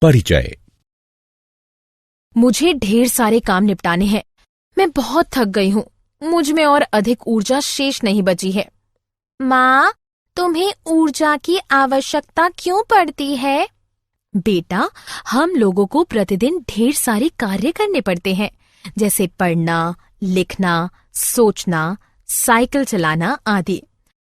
परिचय। मुझे ढेर सारे काम निपटाने हैं। मैं बहुत थक गई हूँ। मुझ में और अधिक ऊर्जा शेष नहीं बची है। माँ, तुम्हें ऊर्जा की आवश्यकता क्यों पड़ती है? बेटा, हम लोगों को प्रतिदिन ढेर सारे कार्य करने पड़ते हैं, जैसे पढ़ना, लिखना, सोचना, साइकिल चलाना आदि।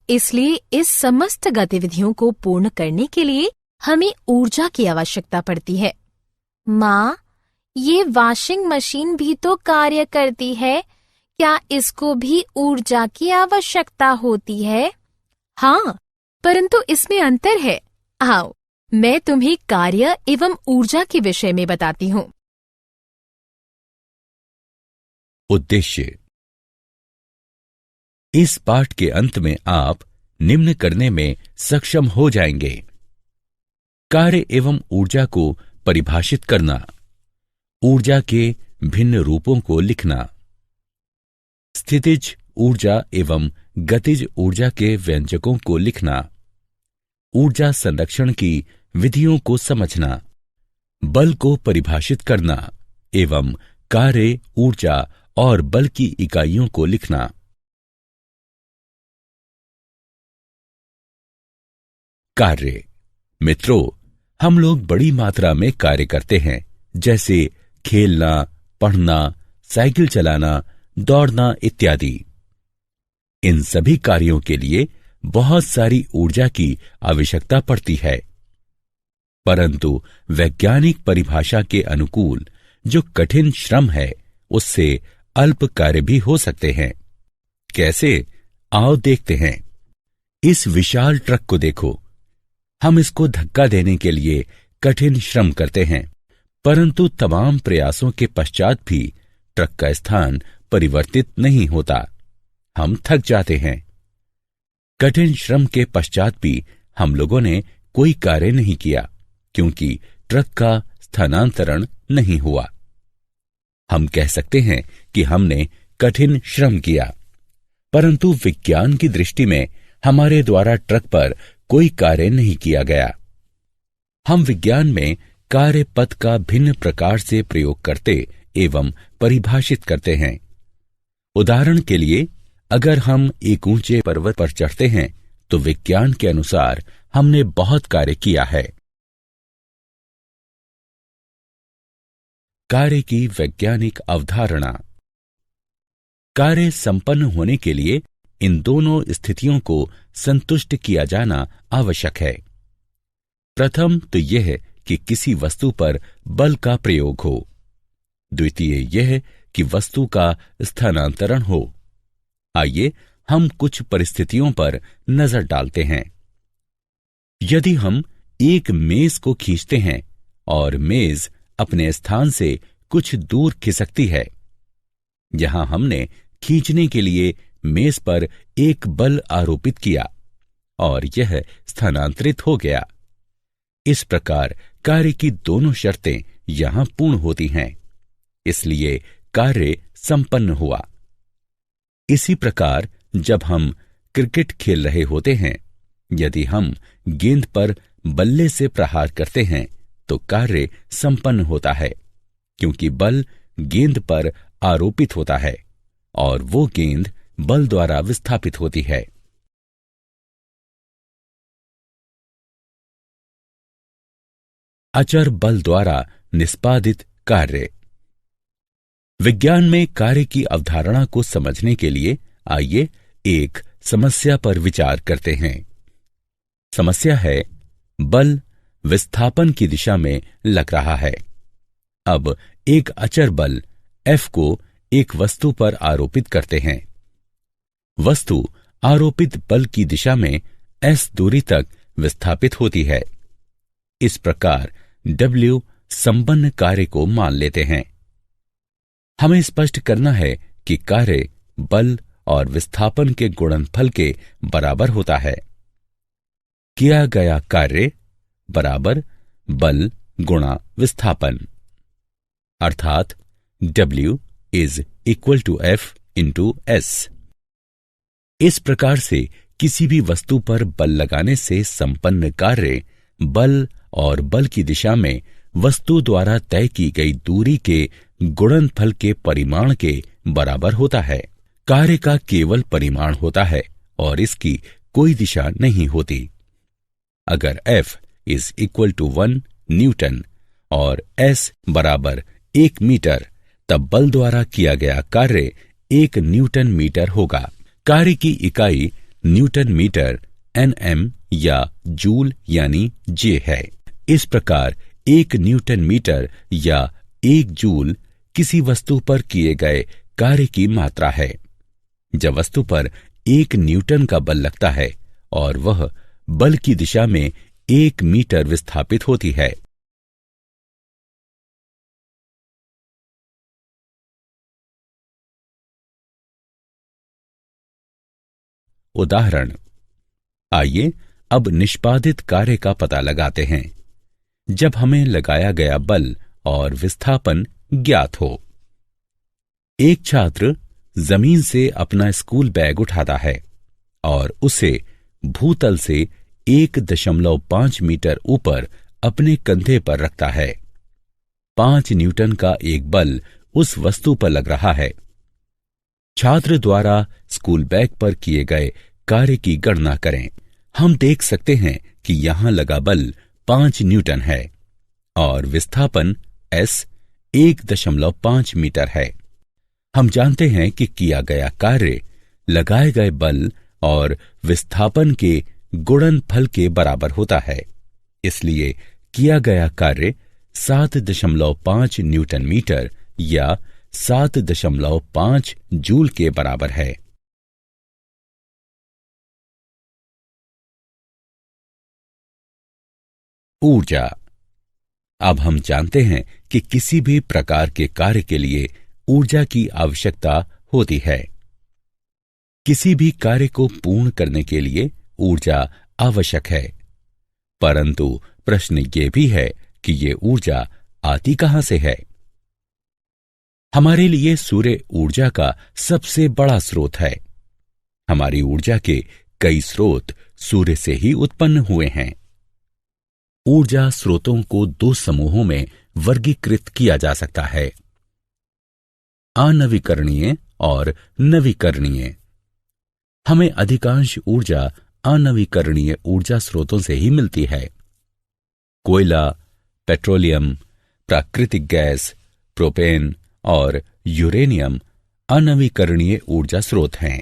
इसलिए इस समस्त गतिविधियों को पूर्ण करने के लिए हमें ऊर्जा की आवश्यकता पड़ती है। माँ, ये वॉशिंग मशीन भी तो कार्य करती है। क्या इसको भी ऊर्जा की आवश्यकता होती है? हाँ, परंतु इसमें अंतर है। आओ, मैं तुम्हें कार्य एवं ऊर्जा के विषय में बताती हूँ। उद्देश्य। इस पाठ के अंत में आप निम्न करने में सक्षम हो जाएंगे: कार्य एवं ऊर्जा को परिभाषित करना, ऊर्जा के भिन्न रूपों को लिखना, स्थितिज ऊर्जा एवं गतिज ऊर्जा के व्यंजकों को लिखना, ऊर्जा संरक्षण की विधियों को समझना, बल को परिभाषित करना एवं कार्य, ऊर्जा और बल की इकाइयों को लिखना। कार्य। मित्रों, हम लोग बड़ी मात्रा में कार्य करते हैं, जैसे खेलना, पढ़ना, साइकिल चलाना, दौड़ना इत्यादि। इन सभी कार्यों के लिए बहुत सारी ऊर्जा की आवश्यकता पड़ती है, परंतु वैज्ञानिक परिभाषा के अनुकूल जो कठिन श्रम है, उससे अल्प कार्य भी हो सकते हैं। कैसे? आओ देखते हैं। इस विशाल ट्रक को देखो। हम इसको धक्का देने के लिए कठिन श्रम करते हैं, परंतु तमाम प्रयासों के पश्चात भी ट्रक का स्थान परिवर्तित नहीं होता। हम थक जाते हैं। कठिन श्रम के पश्चात भी हम लोगों ने कोई कार्य नहीं किया, क्योंकि ट्रक का स्थानांतरण नहीं हुआ। हम कह सकते हैं कि हमने कठिन श्रम किया, परंतु विज्ञान की दृष्टि में हमारे द्वारा ट्रक पर कोई कार्य नहीं किया गया। हम विज्ञान में कार्य पद का भिन्न प्रकार से प्रयोग करते एवं परिभाषित करते हैं। उदाहरण के लिए, अगर हम एक ऊंचे पर्वत पर चढ़ते हैं तो विज्ञान के अनुसार हमने बहुत कार्य किया है। कार्य की वैज्ञानिक अवधारणा। कार्य संपन्न होने के लिए इन दोनों स्थितियों को संतुष्ट किया जाना आवश्यक है। प्रथम तो यह कि किसी वस्तु पर बल का प्रयोग हो। द्वितीय यह कि वस्तु का स्थानांतरण हो। आइए हम कुछ परिस्थितियों पर नजर डालते हैं। यदि हम एक मेज को खींचते हैं और मेज अपने स्थान से कुछ दूर खिसकती है, यहां हमने खींचने के लिए मेज पर एक बल आरोपित किया और यह स्थानांतरित हो गया। इस प्रकार कार्य की दोनों शर्तें यहां पूर्ण होती हैं, इसलिए कार्य संपन्न हुआ। इसी प्रकार जब हम क्रिकेट खेल रहे होते हैं, यदि हम गेंद पर बल्ले से प्रहार करते हैं तो कार्य संपन्न होता है, क्योंकि बल गेंद पर आरोपित होता है और वो गेंद बल द्वारा विस्थापित होती है। अचर बल द्वारा निष्पादित कार्य। विज्ञान में कार्य की अवधारणा को समझने के लिए आइए एक समस्या पर विचार करते हैं। समस्या है, बल विस्थापन की दिशा में लग रहा है। अब एक अचर बल F को एक वस्तु पर आरोपित करते हैं। वस्तु आरोपित बल की दिशा में S दूरी तक विस्थापित होती है। इस प्रकार W संपन्न कार्य को मान लेते हैं। हमें स्पष्ट करना है कि कार्य बल और विस्थापन के गुणनफल के बराबर होता है। किया गया कार्य बराबर बल गुणा विस्थापन, अर्थात W is equal to F into S। इस प्रकार से किसी भी वस्तु पर बल लगाने से संपन्न कार्य बल और बल की दिशा में वस्तु द्वारा तय की गई दूरी के गुणनफल के परिमाण के बराबर होता है। कार्य का केवल परिमाण होता है और इसकी कोई दिशा नहीं होती। अगर F is equal to 1 newton और S बराबर 1 मीटर, तब बल द्वारा किया गया कार्य 1 न्यूटन मीटर होगा। कार्य की इकाई न्यूटन मीटर, Nm या जूल यानी J है। इस प्रकार 1 न्यूटन मीटर या 1 जूल किसी वस्तु पर किए गए कार्य की मात्रा है। जब वस्तु पर 1 न्यूटन का बल लगता है और वह बल की दिशा में 1 मीटर विस्थापित होती है। उदाहरण, आइए अब निष्पादित कार्य का पता लगाते हैं जब हमें लगाया गया बल और विस्थापन ज्ञात हो। एक छात्र जमीन से अपना स्कूल बैग उठाता है और उसे भूतल से 1.5 मीटर ऊपर अपने कंधे पर रखता है। 5 न्यूटन का एक बल उस वस्तु पर लग रहा है। छात्र द्वारा स्कूल बैग पर किए गए कार्य की गणना करें। हम देख सकते हैं कि यहां लगा बल 5 न्यूटन है और विस्थापन S 1.5 मीटर है। हम जानते हैं कि किया गया कार्य लगाए गए बल और विस्थापन के गुणनफल के बराबर होता है। इसलिए किया गया कार्य 7.5 न्यूटन मीटर या 7.5 जूल के बराबर है। ऊर्जा। अब हम जानते हैं कि किसी भी प्रकार के कार्य के लिए ऊर्जा की आवश्यकता होती है। किसी भी कार्य को पूर्ण करने के लिए ऊर्जा आवश्यक है, परंतु प्रश्न ये भी है कि ये ऊर्जा आती कहां से है। हमारे लिए सूर्य ऊर्जा का सबसे बड़ा स्रोत है। हमारी ऊर्जा के कई स्रोत सूर्य से ही उत्पन्न हुए हैं। ऊर्जा स्रोतों को 2 समूहों में वर्गीकृत किया जा सकता है, अनवीकरणीय और नवीकरणीय। हमें अधिकांश ऊर्जा अनवीकरणीय ऊर्जा स्रोतों से ही मिलती है। कोयला, पेट्रोलियम, प्राकृतिक गैस, प्रोपेन और यूरेनियम अनवीकरणीय ऊर्जा स्रोत हैं।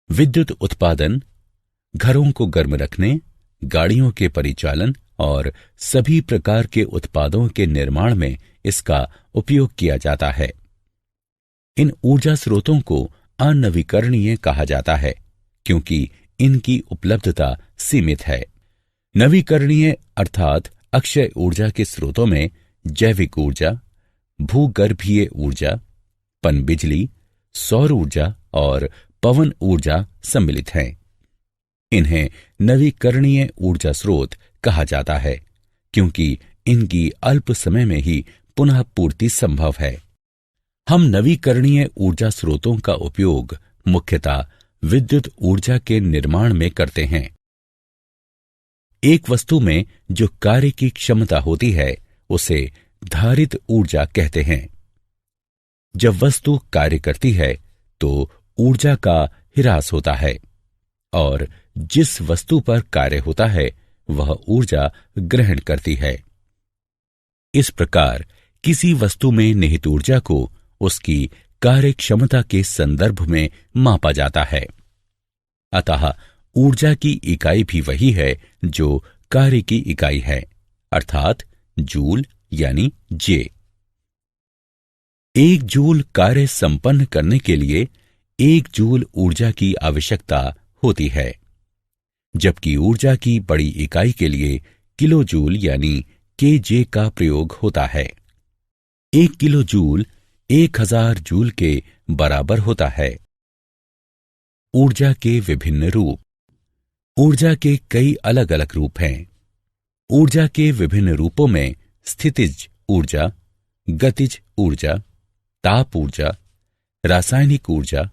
विद्युत उत्पादन, घरों को गर्म रखने, गाड़ियों के परिचालन और सभी प्रकार के उत्पादों के निर्माण में इसका उपयोग किया जाता है। इन ऊर्जा स्रोतों को अनवीकरणीय कहा जाता है क्योंकि इनकी उपलब्धता सीमित है। नवीकरणीय अर्थात अक्षय ऊर्जा के स्रोतों में जैविक ऊर्जा, भूगर्भीय ऊर्जा, पनबिजली, सौर ऊर्जा और पवन ऊर्जा सम्मिलित हैं। इन्हें नवीकरणीय ऊर्जा स्रोत कहा जाता है क्योंकि इनकी अल्प समय में ही पुनः पूर्ति संभव है। हम नवीकरणीय ऊर्जा स्रोतों का उपयोग मुख्यतः विद्युत ऊर्जा के निर्माण में करते हैं। एक वस्तु में जो कार्य की क्षमता होती है उसे धारित ऊर्जा कहते हैं। जब वस्तु कार्य करती है तो ऊर्जा का ह्रास होता है और जिस वस्तु पर कार्य होता है वह ऊर्जा ग्रहण करती है। इस प्रकार किसी वस्तु में निहित ऊर्जा को उसकी कार्य क्षमता के संदर्भ में मापा जाता है। अतः ऊर्जा की इकाई भी वही है जो कार्य की इकाई है, अर्थात जूल यानी J। 1 जूल कार्य संपन्न करने के लिए 1 जूल ऊर्जा की आवश्यकता होती है, जबकि ऊर्जा की बड़ी इकाई के लिए किलो जूल यानी kJ का प्रयोग होता है। 1 किलो जूल 1000 जूल के बराबर होता है। ऊर्जा के विभिन्न रूप। ऊर्जा के कई अलग अलग रूप हैं। ऊर्जा के विभिन्न रूपों में स्थितिज ऊर्जा, गतिज ऊर्जा, ताप ऊर्जा, रासायनिक ऊर्जा,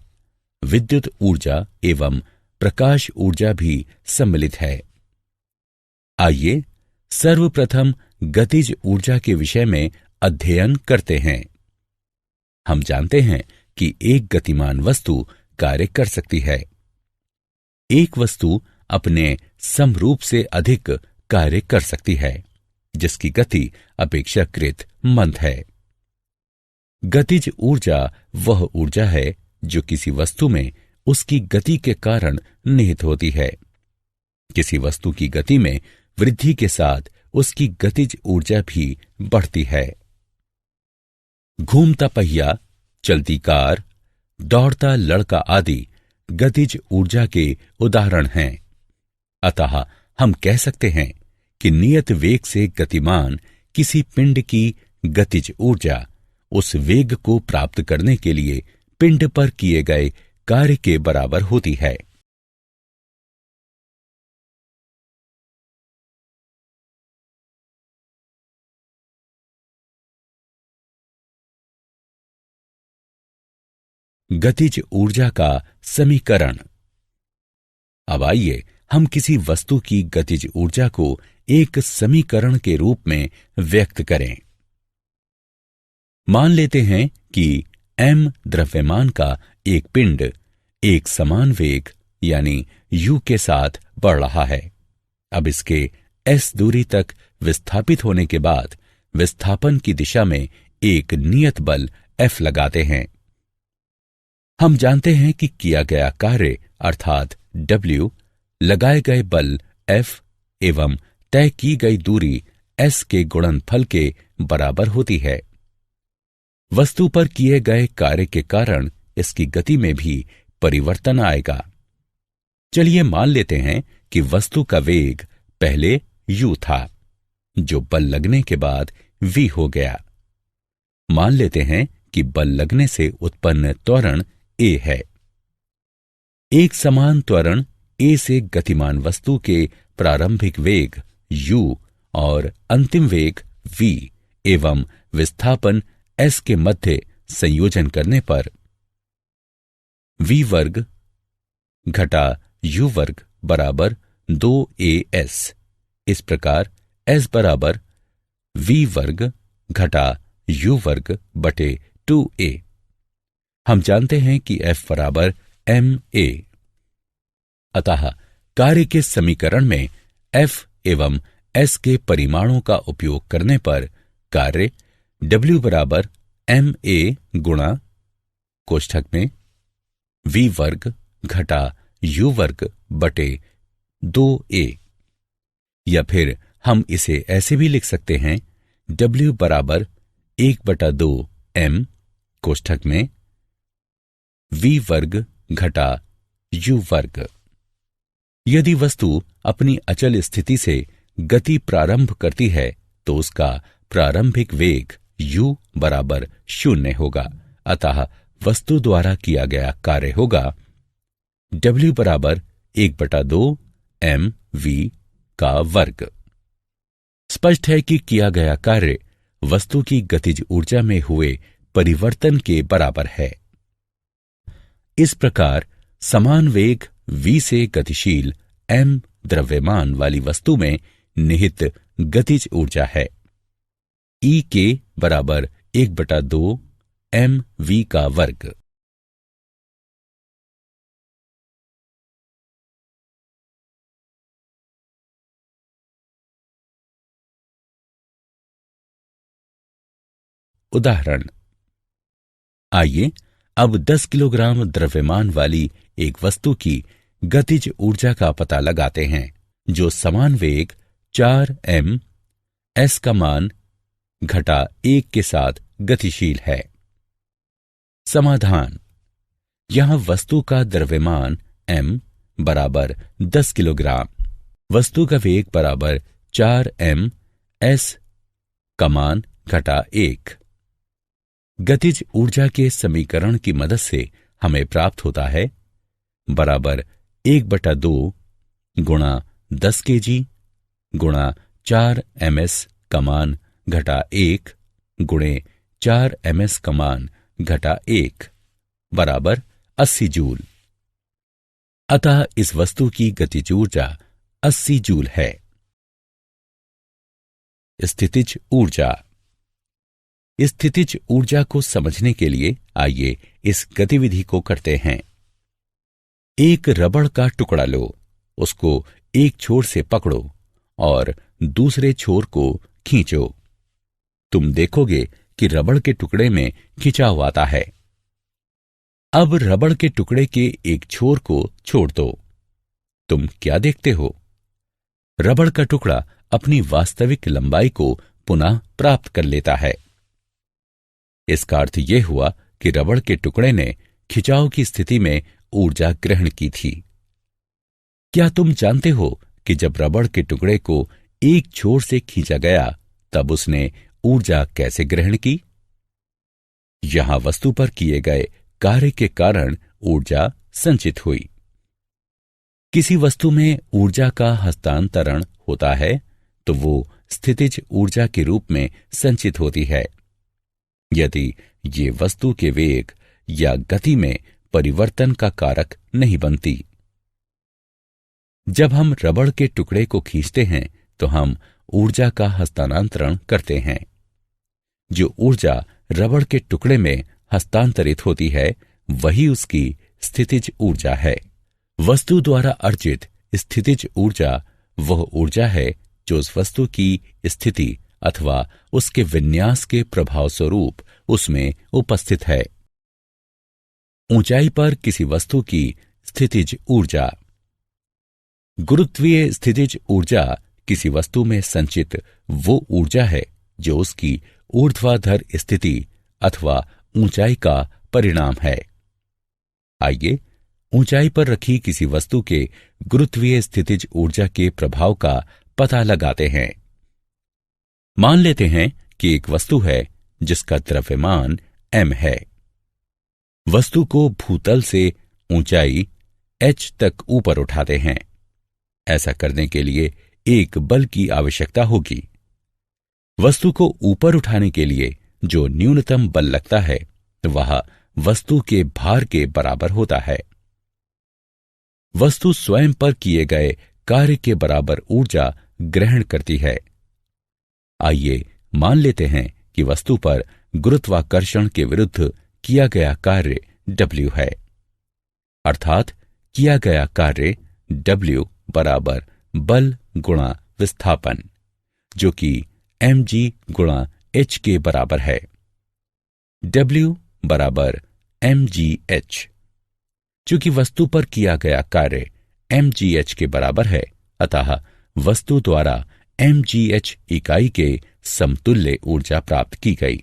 विद्युत ऊर्जा एवं प्रकाश ऊर्जा भी सम्मिलित है। आइए सर्वप्रथम गतिज ऊर्जा के विषय में अध्ययन करते हैं। हम जानते हैं कि एक गतिमान वस्तु कार्य कर सकती है। एक वस्तु अपने समरूप से अधिक कार्य कर सकती है, जिसकी गति अपेक्षाकृत मंद है। गतिज ऊर्जा वह ऊर्जा है जो किसी वस्तु में उसकी गति के कारण निहित होती है। किसी वस्तु की गति में वृद्धि के साथ उसकी गतिज ऊर्जा भी बढ़ती है। घूमता पहिया, चलती कार, दौड़ता लड़का आदि गतिज ऊर्जा के उदाहरण हैं। अतः हम कह सकते हैं कि नियत वेग से गतिमान किसी पिंड की गतिज ऊर्जा उस वेग को प्राप्त करने के लिए पिंड पर किए गए कार्य के बराबर होती है। गतिज ऊर्जा का समीकरण। अब आइए हम किसी वस्तु की गतिज ऊर्जा को एक समीकरण के रूप में व्यक्त करें। मान लेते हैं कि m द्रव्यमान का एक पिंड एक समान वेग यानी u के साथ बढ़ रहा है। अब इसके s दूरी तक विस्थापित होने के बाद विस्थापन की दिशा में एक नियत बल F लगाते हैं। हम जानते हैं कि किया गया कार्य अर्थात W लगाए गए बल F एवं तय की गई दूरी S के गुणनफल के बराबर होती है। वस्तु पर किए गए कार्य के कारण इसकी गति में भी परिवर्तन आएगा। चलिए मान लेते हैं कि वस्तु का वेग पहले u था, जो बल लगने के बाद v हो गया। मान लेते हैं कि बल लगने से उत्पन्न त्वरण a है। एक समान त्वरण a से गतिमान वस्तु के प्रारंभिक वेग u और अंतिम वेग v एवं विस्थापन s के मध्य संयोजन करने पर v वर्ग घटा u वर्ग बराबर 2as। इस प्रकार s बराबर v वर्ग घटा u वर्ग बटे 2a। हम जानते हैं कि F बराबर ma। अतः कार्य के समीकरण में F एवं S के परिमाणों का उपयोग करने पर कार्य W बराबर ma गुणा कोष्ठक में v वर्ग घटा u वर्ग बटे 2a, या फिर हम इसे ऐसे भी लिख सकते हैं W बराबर 1/2 m कोष्ठक में v वर्ग घटा u वर्ग। यदि वस्तु अपनी अचल स्थिति से गति प्रारंभ करती है तो उसका प्रारंभिक वेग u बराबर 0 होगा। अतः वस्तु द्वारा किया गया कार्य होगा W बराबर 1/2 m v का वर्ग। स्पष्ट है कि किया गया कार्य वस्तु की गतिज ऊर्जा में हुए परिवर्तन के बराबर है। इस प्रकार समान वेग v से गतिशील m द्रव्यमान वाली वस्तु में निहित गतिज ऊर्जा है। E के बराबर 1/2 m v का वर्ग। उदाहरण। आइए अब 10 किलोग्राम द्रव्यमान वाली एक वस्तु की गतिज ऊर्जा का पता लगाते हैं, जो समान वेग 4m s का मान घटा 1 के साथ गतिशील है। समाधान। यहां वस्तु का द्रव्यमान m बराबर 10 किलोग्राम, वस्तु का वेग बराबर 4m s का मान घटा 1। गतिज ऊर्जा के समीकरण की मदद से हमें प्राप्त होता है बराबर 1/2 गुणा 10 kg गुणा 4 ms का मान घटा 1 गुणे 4 ms का मान घटा 1 बराबर 80 जूल। अतः इस वस्तु की गतिज ऊर्जा 80 जूल है। स्थितिज ऊर्जा। स्थितिज ऊर्जा को समझने के लिए आइए इस गतिविधि को करते हैं। एक रबड़ का टुकड़ा लो, उसको एक छोर से पकड़ो और दूसरे छोर को खींचो। तुम देखोगे कि रबड़ के टुकड़े में खिंचाव आता है। अब रबड़ के टुकड़े के एक छोर को छोड़ दो। तुम क्या देखते हो? रबड़ का टुकड़ा अपनी वास्तविक लंबाई को पुनः प्राप्त कर लेता है। इसका अर्थ यह हुआ कि रबड़ के टुकड़े ने खिंचाव की स्थिति में ऊर्जा ग्रहण की थी। क्या तुम जानते हो कि जब रबड़ के टुकड़े को एक छोर से खींचा गया तब उसने ऊर्जा कैसे ग्रहण की? यहां वस्तु पर किए गए कार्य के कारण ऊर्जा संचित हुई। किसी वस्तु में ऊर्जा का हस्तांतरण होता है तो वो स्थितिज ऊर्जा के रूप में संचित होती है। यदि ये वस्तु के वेग या गति में परिवर्तन का कारक नहीं बनती। जब हम रबड़ के टुकड़े को खींचते हैं तो हम ऊर्जा का हस्तांतरण करते हैं। जो ऊर्जा रबड़ के टुकड़े में हस्तांतरित होती है वही उसकी स्थितिज ऊर्जा है। वस्तु द्वारा अर्जित स्थितिज ऊर्जा वह ऊर्जा है जो उस वस्तु की स्थिति अथवा उसके विन्यास के प्रभाव स्वरूप उसमें उपस्थित है। ऊंचाई पर किसी वस्तु की स्थितिज ऊर्जा। गुरुत्वीय स्थितिज ऊर्जा किसी वस्तु में संचित वो ऊर्जा है जो उसकी ऊर्ध्वाधर स्थिति अथवा ऊंचाई का परिणाम है। आइए ऊंचाई पर रखी किसी वस्तु के गुरुत्वीय स्थितिज ऊर्जा के प्रभाव का पता लगाते हैं। मान लेते हैं कि एक वस्तु है जिसका द्रव्यमान m है। वस्तु को भूतल से ऊंचाई h तक ऊपर उठाते हैं। ऐसा करने के लिए एक बल की आवश्यकता होगी। वस्तु को ऊपर उठाने के लिए जो न्यूनतम बल लगता है वह वस्तु के भार के बराबर होता है। वस्तु स्वयं पर किए गए कार्य के बराबर ऊर्जा ग्रहण करती है। आइए मान लेते हैं कि वस्तु पर गुरुत्वाकर्षण के विरुद्ध किया गया कार्य W है, अर्थात किया गया कार्य W बराबर बल गुणा विस्थापन, जो कि mg गुणा h के बराबर है। W बराबर mgh। चूंकि वस्तु पर किया गया कार्य mgh के बराबर है, अतः वस्तु द्वारा mgh इकाई के समतुल्य ऊर्जा प्राप्त की गई।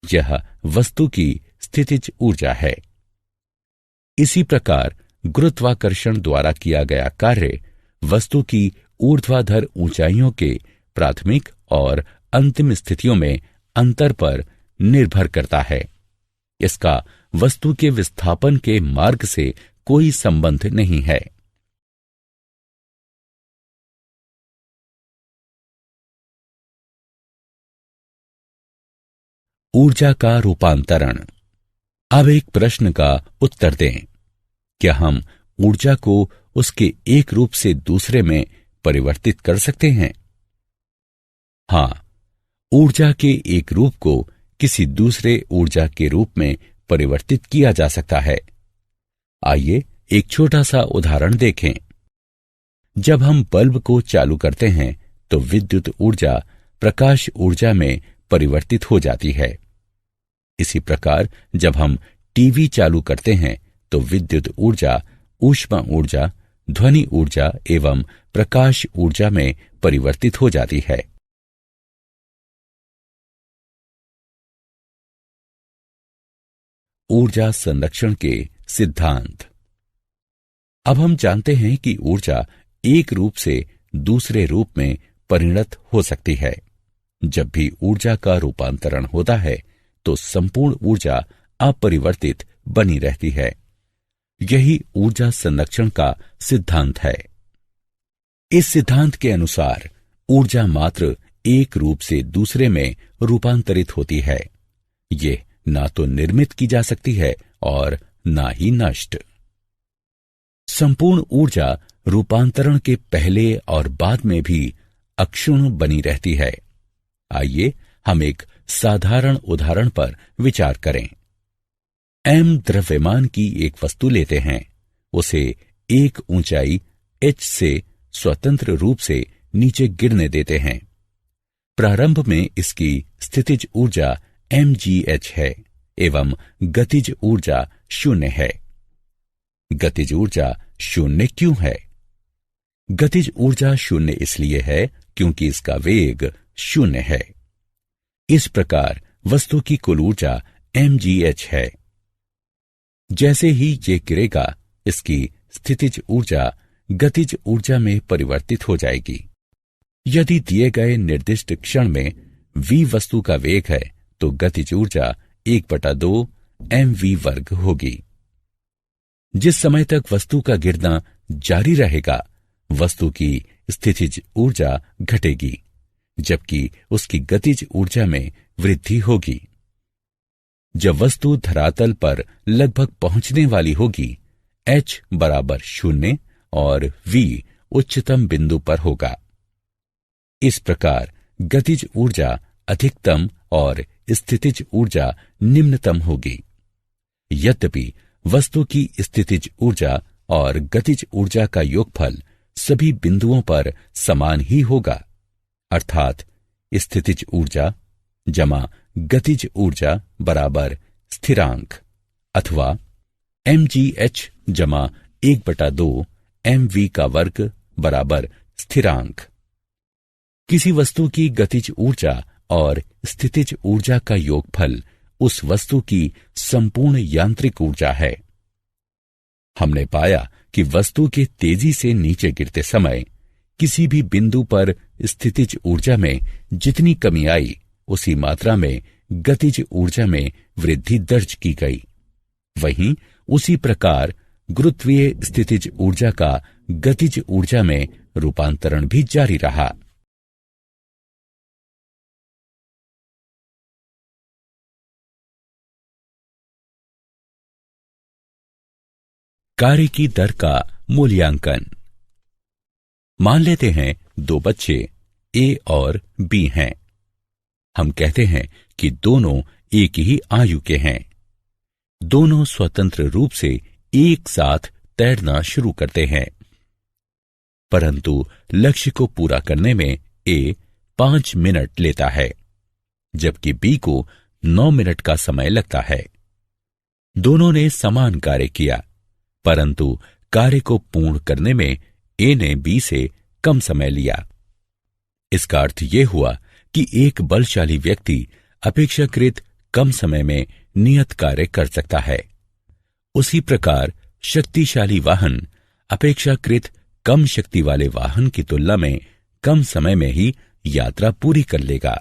यह वस्तु की स्थितिज ऊर्जा है। इसी प्रकार गुरुत्वाकर्षण द्वारा किया गया कार्य वस्तु की ऊर्ध्वाधर ऊंचाइयों के प्राथमिक और अंतिम स्थितियों में अंतर पर निर्भर करता है। इसका वस्तु के विस्थापन के मार्ग से कोई संबंध नहीं है। ऊर्जा का रूपांतरण। अब एक प्रश्न का उत्तर दें। क्या हम ऊर्जा को उसके एक रूप से दूसरे में परिवर्तित कर सकते हैं? हां, ऊर्जा के एक रूप को किसी दूसरे ऊर्जा के रूप में परिवर्तित किया जा सकता है। आइए एक छोटा सा उदाहरण देखें। जब हम बल्ब को चालू करते हैं तो विद्युत ऊर्जा प्रकाश ऊर्जा में परिवर्तित हो जाती है। इसी प्रकार जब हम टीवी चालू करते हैं तो विद्युत ऊर्जा ऊष्मा ऊर्जा, ध्वनि ऊर्जा एवं प्रकाश ऊर्जा में परिवर्तित हो जाती है। ऊर्जा संरक्षण के सिद्धांत। अब हम जानते हैं कि ऊर्जा एक रूप से दूसरे रूप में परिणत हो सकती है। जब भी ऊर्जा का रूपांतरण होता है तो संपूर्ण ऊर्जा अपरिवर्तित बनी रहती है। यही ऊर्जा संरक्षण का सिद्धांत है। इस सिद्धांत के अनुसार ऊर्जा मात्र एक रूप से दूसरे में रूपांतरित होती है। ये ना तो निर्मित की जा सकती है और ना ही नष्ट। संपूर्ण ऊर्जा रूपांतरण के पहले और बाद में भी अक्षुण्ण बनी रहती है। आइए हम एक साधारण उदाहरण पर विचार करें। m द्रव्यमान की एक वस्तु लेते हैं, उसे एक ऊंचाई h से स्वतंत्र रूप से नीचे गिरने देते हैं। प्रारंभ में इसकी स्थितिज ऊर्जा mgh है एवं गतिज ऊर्जा 0 है। गतिज ऊर्जा 0 क्यों है? गतिज ऊर्जा 0 इसलिए है क्योंकि इसका वेग 0 है। इस प्रकार वस्तु की कुल ऊर्जा mgh है। जैसे ही ये गिरेगा, इसकी स्थितिज ऊर्जा गतिज ऊर्जा में परिवर्तित हो जाएगी। यदि दिए गए निर्दिष्ट क्षण में v वस्तु का वेग है तो गतिज ऊर्जा 1/2 mv वर्ग होगी। जिस समय तक वस्तु का गिरना जारी रहेगा, वस्तु की स्थितिज ऊर्जा घटेगी, जबकि उसकी गतिज ऊर्जा में वृद्धि होगी। जब वस्तु धरातल पर लगभग पहुंचने वाली होगी, h बराबर 0 और v उच्चतम बिंदु पर होगा। इस प्रकार गतिज ऊर्जा अधिकतम और स्थितिज ऊर्जा निम्नतम होगी। यद्यपि वस्तु की स्थितिज ऊर्जा और गतिज ऊर्जा का योगफल सभी बिंदुओं पर समान ही होगा, अर्थात स्थितिज ऊर्जा जमा गतिज ऊर्जा बराबर स्थिरांक, अथवा mgh जमा 1/2 mv का वर्ग बराबर स्थिरांक। किसी वस्तु की गतिज ऊर्जा और स्थितिज ऊर्जा का योगफल उस वस्तु की संपूर्ण यांत्रिक ऊर्जा है। हमने पाया कि वस्तु के तेजी से नीचे गिरते समय किसी भी बिंदु पर स्थितिज ऊर्जा में जितनी कमी आई, उसी मात्रा में गतिज ऊर्जा में वृद्धि दर्ज की गई। वहीं उसी प्रकार गुरुत्वीय स्थितिज ऊर्जा का गतिज ऊर्जा में रूपांतरण भी जारी रहा। कार्य की दर का मूल्यांकन। मान लेते हैं 2 बच्चे A और B हैं। हम कहते हैं कि दोनों एक ही आयु के हैं। दोनों स्वतंत्र रूप से एक साथ तैरना शुरू करते हैं, परंतु लक्ष्य को पूरा करने में A 5 मिनट लेता है, जबकि B को 9 मिनट का समय लगता है। दोनों ने समान कार्य किया, परंतु कार्य को पूर्ण करने में A ने B से कम समय लिया। इसका अर्थ यह हुआ कि एक बलशाली व्यक्ति अपेक्षाकृत कम समय में नियत कार्य कर सकता है। उसी प्रकार शक्तिशाली वाहन अपेक्षाकृत कम शक्ति वाले वाहन की तुलना में कम समय में ही यात्रा पूरी कर लेगा।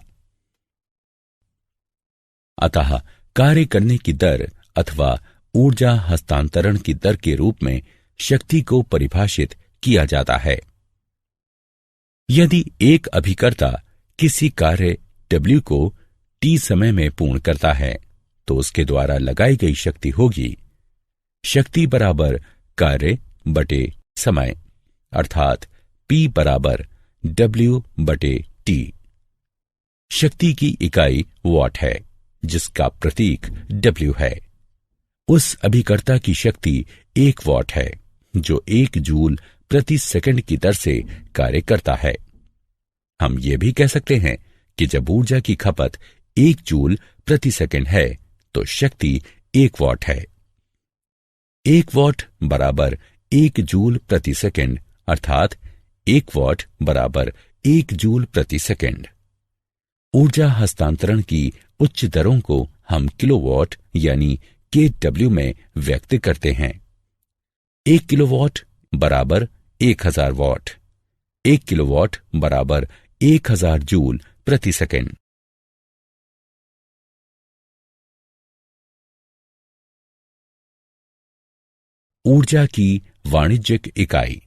अतः कार्य करने की दर अथवा ऊर्जा हस्तांतरण की दर के रूप में शक्ति को परिभाषित किया जाता है। यदि एक अभिकर्ता किसी कार्य W को T समय में पूर्ण करता है, तो उसके द्वारा लगाई गई शक्ति होगी शक्ति बराबर कार्य बटे समय, अर्थात P बराबर W बटे T। शक्ति की इकाई वॉट है, जिसका प्रतीक W है। उस अभिकर्ता की शक्ति 1 वॉट है, जो 1 जूल प्रति सेकंड की दर से कार्य करता है। हम ये भी कह सकते हैं कि जब ऊर्जा की खपत 1 जूल प्रति सेकंड है, तो शक्ति 1 वॉट है। 1 वॉट बराबर 1 जूल प्रति सेकंड, अर्थात 1 वॉट बराबर 1 जूल प्रति सेकंड। ऊर्जा हस्तांतरण की उच्च दरों को हम किलोवाट यानी kW में व्यक्त करते हैं। 1 किलोवाट बराबर 1000 वॉट। 1 किलोवाट बराबर 1000 जूल प्रति सेकंड। ऊर्जा की वाणिज्यिक इकाई।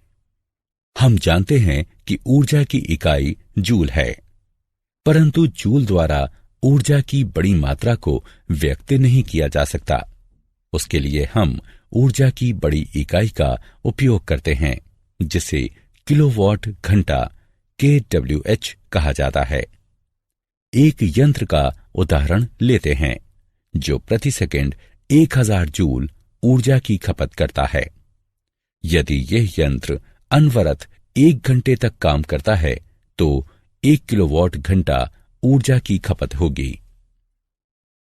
हम जानते हैं कि ऊर्जा की इकाई जूल है, परंतु जूल द्वारा ऊर्जा की बड़ी मात्रा को व्यक्त नहीं किया जा सकता। उसके लिए हम ऊर्जा की बड़ी इकाई का उपयोग करते हैं, जिसे किलोवाट घंटा kWh कहा जाता है। एक यंत्र का उदाहरण लेते हैं जो प्रति सेकंड 1000 जूल ऊर्जा की खपत करता है। यदि यह यंत्र अनवरत 1 घंटे तक काम करता है तो 1 किलोवाट घंटा ऊर्जा की खपत होगी।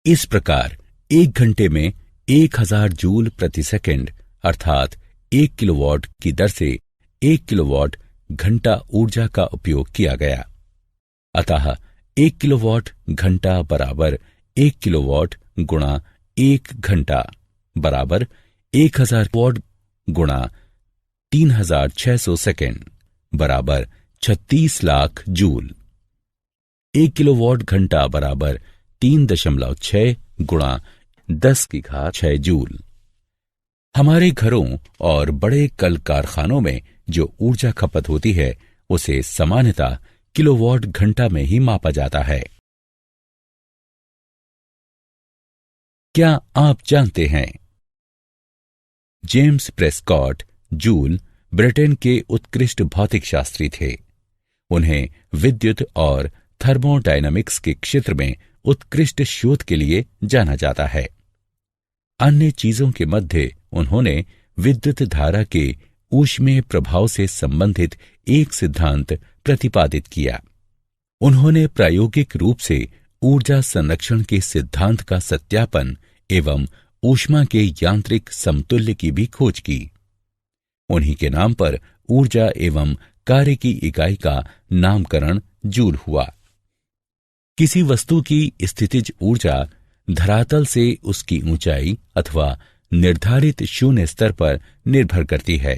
इस प्रकार 1 घंटे में 1000 जूल प्रति सेकंड अर्थात 1 किलोवाट की दर से 1 किलोवाट घंटा ऊर्जा का उपयोग किया गया। अतः 1 किलोवाट घंटा बराबर 1 किलोवाट गुणा 1 घंटा बराबर 1000 वाट गुणा 3600 सेकेंड बराबर 36 लाख जूल। 1 किलोवाट घंटा बराबर 3.6 गुणा 10⁶ जूल। हमारे घरों और बड़े कल कारखानों में जो ऊर्जा खपत होती है उसे सामान्यतः किलोवाट घंटा में ही मापा जाता है। क्या आप जानते हैं जेम्स प्रेस्कॉट जूल ब्रिटेन के उत्कृष्ट भौतिक शास्त्री थे। उन्हें विद्युत और थर्मोडायनामिक्स के क्षेत्र में उत्कृष्ट शोध के लिए जाना जाता है। अन्य चीजों के मध्य उन्होंने विद्युत धारा के ऊष्मीय प्रभाव से संबंधित एक सिद्धांत प्रतिपादित किया। उन्होंने प्रायोगिक रूप से ऊर्जा संरक्षण के सिद्धांत का सत्यापन एवं ऊष्मा के यांत्रिक समतुल्य की भी खोज की। उन्हीं के नाम पर ऊर्जा एवं कार्य की इकाई का नामकरण जूल हुआ। किसी वस्तु की स्थितिज ऊर्जा धरातल से उसकी ऊंचाई अथवा निर्धारित शून्य स्तर पर निर्भर करती है।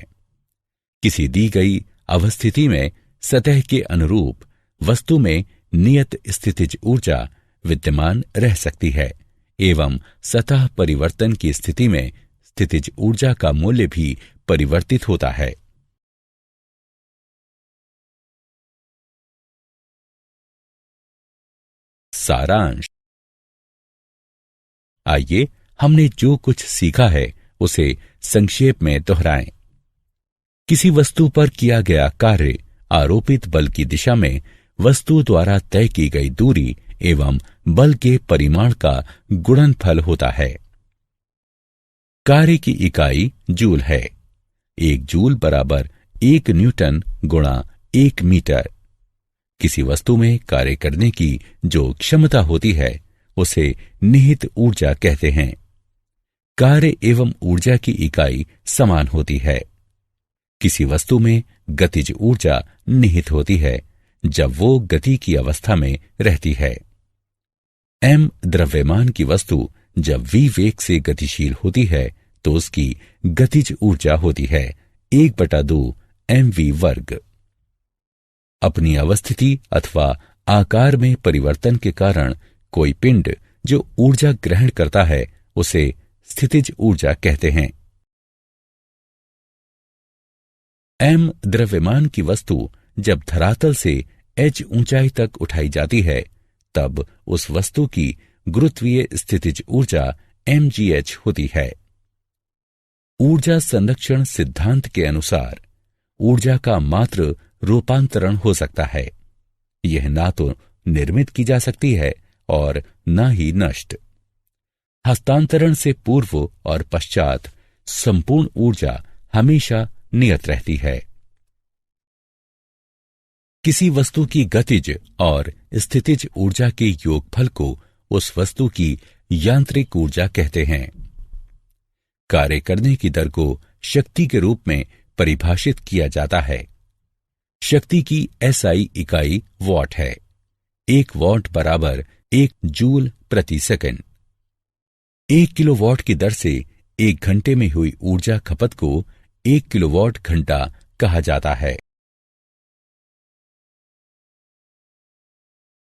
किसी दी गई अवस्थिति में सतह के अनुरूप वस्तु में नियत स्थितिज ऊर्जा विद्यमान रह सकती है एवं सतह परिवर्तन की स्थिति में स्थितिज ऊर्जा का मूल्य भी परिवर्तित होता है। सारांश। आइए हमने जो कुछ सीखा है उसे संक्षेप में दोहराएं। किसी वस्तु पर किया गया कार्य आरोपित बल की दिशा में वस्तु द्वारा तय की गई दूरी एवं बल के परिमाण का गुणनफल होता है। कार्य की इकाई जूल है। 1 जूल बराबर 1 न्यूटन गुणा 1 मीटर। किसी वस्तु में कार्य करने की जो क्षमता होती है उसे निहित ऊर्जा कहते हैं। कार्य एवं ऊर्जा की इकाई समान होती है। किसी वस्तु में गतिज ऊर्जा निहित होती है जब वो गति की अवस्था में रहती है। m द्रव्यमान की वस्तु जब v वेग से गतिशील होती है तो उसकी गतिज ऊर्जा होती है 1/2 mv वर्ग। अपनी अवस्थिति अथवा आकार में परिवर्तन के कारण कोई पिंड जो ऊर्जा ग्रहण करता है उसे स्थितिज ऊर्जा कहते हैं। m द्रव्यमान की वस्तु जब धरातल से h ऊंचाई तक उठाई जाती है तब उस वस्तु की गुरुत्वीय स्थितिज ऊर्जा mgh होती है। ऊर्जा संरक्षण सिद्धांत के अनुसार ऊर्जा का मात्र रूपांतरण हो सकता है। यह ना तो निर्मित की जा सकती है और न ही नष्ट। हस्तांतरण से पूर्व और पश्चात संपूर्ण ऊर्जा हमेशा नियत रहती है। किसी वस्तु की गतिज और स्थितिज ऊर्जा के योगफल को उस वस्तु की यांत्रिक ऊर्जा कहते हैं। कार्य करने की दर को शक्ति के रूप में परिभाषित किया जाता है। शक्ति की SI इकाई वॉट है। 1 वॉट बराबर 1 जूल प्रति सेकंड। 1 किलोवाट की दर से 1 घंटे में हुई ऊर्जा खपत को 1 किलोवाट घंटा कहा जाता है।